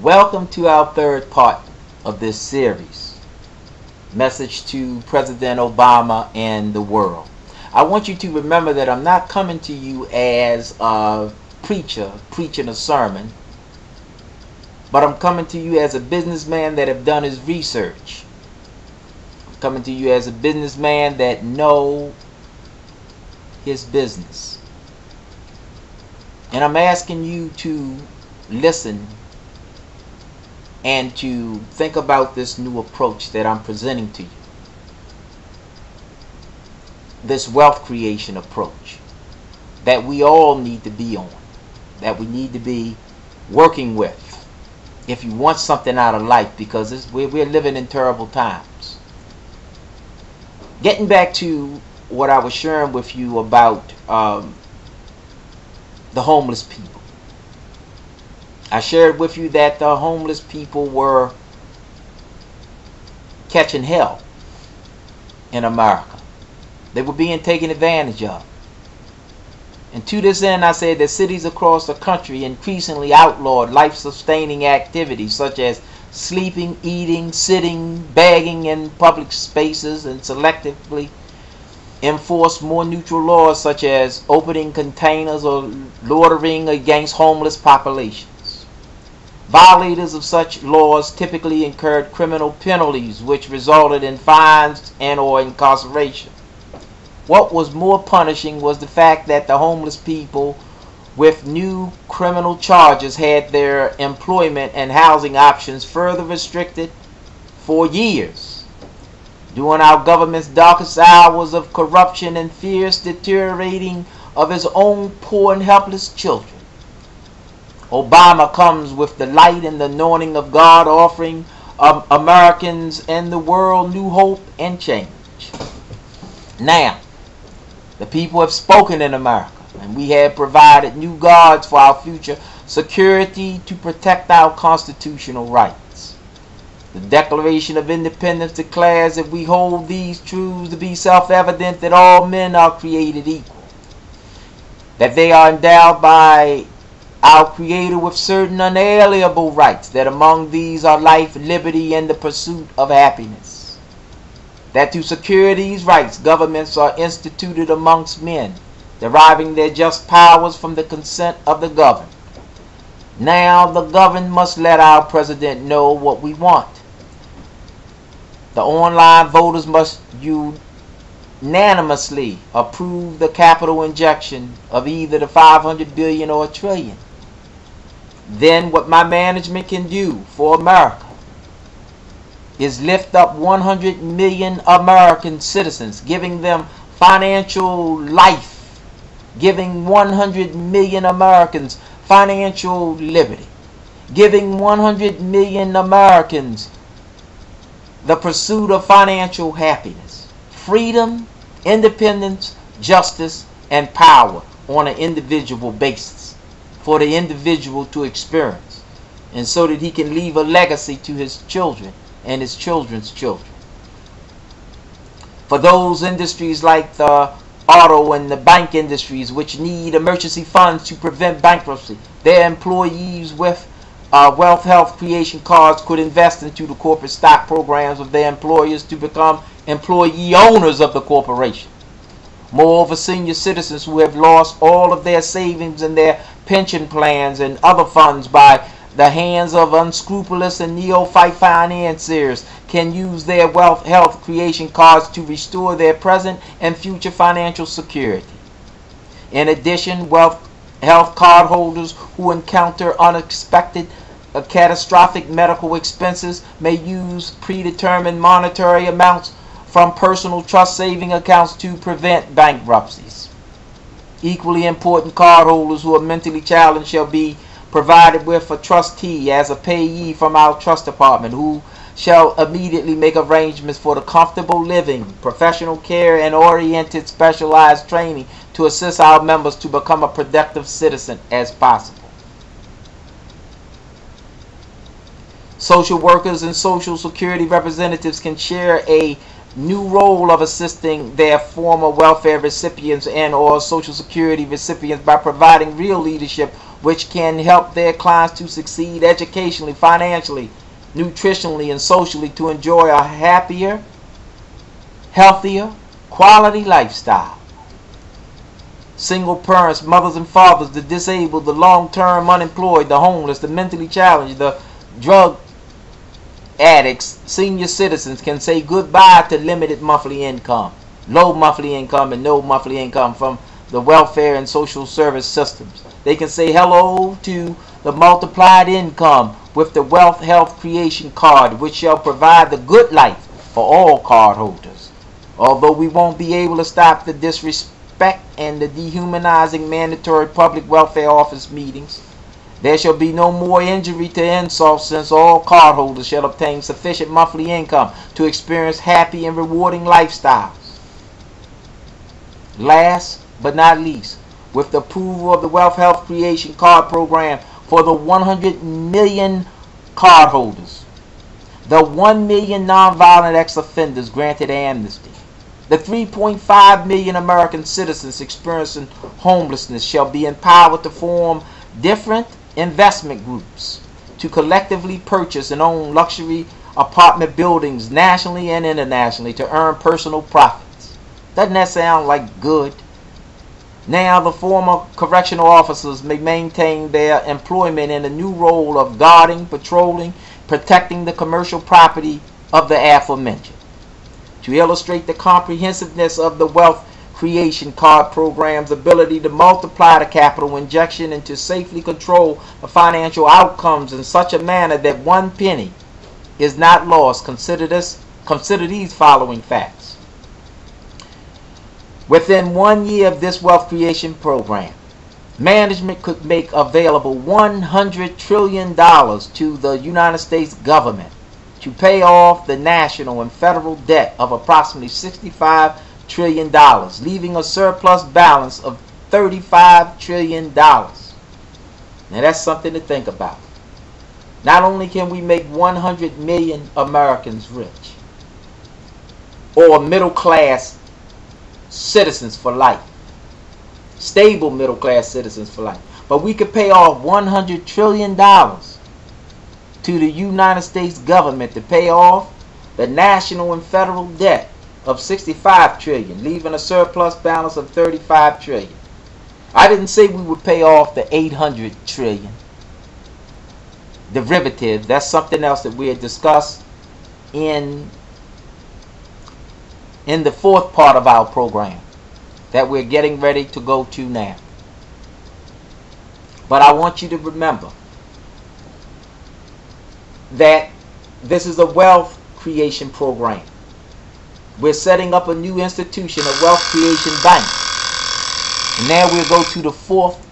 Welcome to our third part of this series, Message to President Obama and the World. I want you to remember that I'm not coming to you as a preacher preaching a sermon, but I'm coming to you as a businessman that have done his research. I'm coming to you as a businessman that know his business. And I'm asking you to listen and to think about this new approach that I'm presenting to you. This wealth creation approach that we all need to be on, that we need to be working with if you want something out of life, because we're living in terrible times. Getting back to what I was sharing with you about the homeless people. I shared with you that the homeless people were catching hell in America. They were being taken advantage of. And to this end, I said that cities across the country increasingly outlawed life-sustaining activities such as sleeping, eating, sitting, begging in public spaces, and selectively enforced more neutral laws such as opening containers or loitering against homeless populations. Violators of such laws typically incurred criminal penalties which resulted in fines and or incarceration. What was more punishing was the fact that the homeless people with new criminal charges had their employment and housing options further restricted for years. During our government's darkest hours of corruption and fierce deteriorating of its own poor and helpless children, Obama comes with the light and the anointing of God, offering Americans and the world new hope and change. Now, the people have spoken in America, and we have provided new guards for our future security to protect our constitutional rights. The Declaration of Independence declares that we hold these truths to be self-evident, that all men are created equal, that they are endowed by our Creator with certain unalienable rights, that among these are life, liberty, and the pursuit of happiness. That to secure these rights, governments are instituted amongst men, deriving their just powers from the consent of the governed. Now the governed must let our president know what we want. The online voters must unanimously approve the capital injection of either the 500 billion or a trillion. Then what my management can do for America is lift up 100 million American citizens, giving them financial life, giving 100 million Americans financial liberty, giving 100 million Americans the pursuit of financial happiness, freedom, independence, justice, and power on an individual basis for the individual to experience, and so that he can leave a legacy to his children and his children's children. For those industries like the auto and the bank industries which need emergency funds to prevent bankruptcy, their employees with wealth health creation cards could invest into the corporate stock programs of their employers to become employee owners of the corporation. Moreover, senior citizens who have lost all of their savings and their pension plans and other funds by the hands of unscrupulous and neophyte financiers can use their wealth health creation cards to restore their present and future financial security. In addition, wealth health card holders who encounter unexpected catastrophic medical expenses may use predetermined monetary amounts from personal trust saving accounts to prevent bankruptcies. Equally important, cardholders who are mentally challenged shall be provided with a trustee as a payee from our trust department, who shall immediately make arrangements for the comfortable living, professional care, and oriented specialized training to assist our members to become a productive citizen as possible. Social workers and social security representatives can share a new role of assisting their former welfare recipients and or Social Security recipients by providing real leadership which can help their clients to succeed educationally, financially, nutritionally, and socially to enjoy a happier, healthier, quality lifestyle. Single parents, mothers and fathers, the disabled, the long-term unemployed, the homeless, the mentally challenged, the drug addicts, senior citizens can say goodbye to limited monthly income, low monthly income, and no monthly income from the welfare and social service systems. They can say hello to the multiplied income with the Wealth Health Creation Card, which shall provide the good life for all cardholders. Although we won't be able to stop the disrespect and the dehumanizing mandatory public welfare office meetings, there shall be no more injury to insults, since all cardholders shall obtain sufficient monthly income to experience happy and rewarding lifestyles. Last but not least, with the approval of the Wealth Health Creation Card Program for the 100 million cardholders, the 1 million nonviolent ex-offenders granted amnesty, the 3.5 million American citizens experiencing homelessness shall be empowered to form different investment groups to collectively purchase and own luxury apartment buildings nationally and internationally to earn personal profits. Doesn't that sound like good? Now the former correctional officers may maintain their employment in a new role of guarding, patrolling, protecting the commercial property of the aforementioned. To illustrate the comprehensiveness of the Wealth Creation Card Program's ability to multiply the capital injection and to safely control the financial outcomes in such a manner that one penny is not lost, consider these following facts. Within 1 year of this wealth creation program, management could make available $100 trillion to the United States government to pay off the national and federal debt of approximately $65 trillion, leaving a surplus balance of $35 trillion. Now that's something to think about. Not only can we make 100 million Americans rich, or middle class citizens for life, stable middle class citizens for life, but we could pay off $100 trillion to the United States government to pay off the national and federal debt of $65 trillion, leaving a surplus balance of $35 trillion. I didn't say we would pay off the $800 trillion derivative. That's something else that we had discussed in the fourth part of our program that we're getting ready to go to now. But I want you to remember that this is a wealth creation program. We're setting up a new institution, a wealth creation bank. And now we'll go to the fourth